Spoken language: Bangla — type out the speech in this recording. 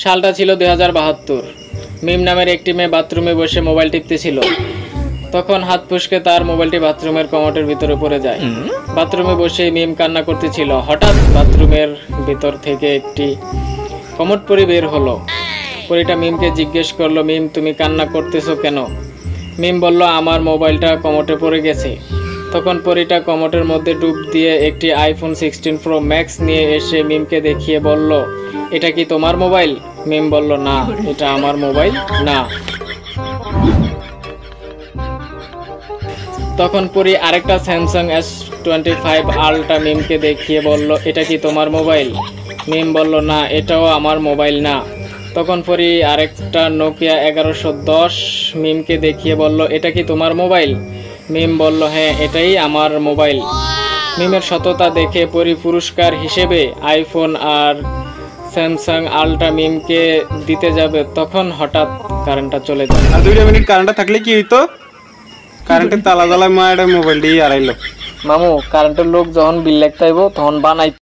সালটা ছিল 2072। মিম নামের একটি মেয়ে বাথরুমে বসে মোবাইল টিপতেছিল। তখন হাত ফুসকে তার মোবাইলটি বাথরুমের কমোডের ভিতরে পড়ে যায়। বাথরুমে বসে মিম কান্না করতেছিল। হঠাৎ বাথরুমের ভিতর থেকে একটি কমোড পরি বের হলো। পরিটা মিমকে জিজ্ঞেস করলো, মিম তুমি কান্না করতেছো কেন? মিম বলল, আমার মোবাইলটা কমোডে পড়ে গেছে। তখন পরিটা কমোডের মধ্যে ডুব দিয়ে একটি আইফোন 16 প্রো ম্যাক্স নিয়ে এসে মিমকে দেখিয়ে বলল, এটা কি তোমার মোবাইল? মিম বলল, না, এটা আমার মোবাইল না। তখন পরি আরেকটা স্যামসাং S25 আলট্রা মিমকে দেখিয়ে বলল, এটা কি তোমার মোবাইল? মিম বলল, না, এটাও আমার মোবাইল না। তখন পরি আরেকটা নোকিয়া 1110 মিমকে দেখিয়ে বলল, এটা কি তোমার মোবাইল? মিম বলল, হ্যাঁ, এটাই আমার মোবাইল। মিমের সততা দেখে পরি পুরস্কার হিসেবে আইফোন আর স্যামসাং আলট্রা মিমকে দিতে যাবে, তখন হঠাৎ কারেন্টটা চলে যায়। আর 2 মিনিট কারেন্টটা থাকলে কি হইতো? কারেন্টের তালা জ্বালায় মায়ের মোবাইল দিয়ে হারাইলো। মামু, কারেন্টের লোক যখন বিল লাগতে আইব তখন বানাইতো।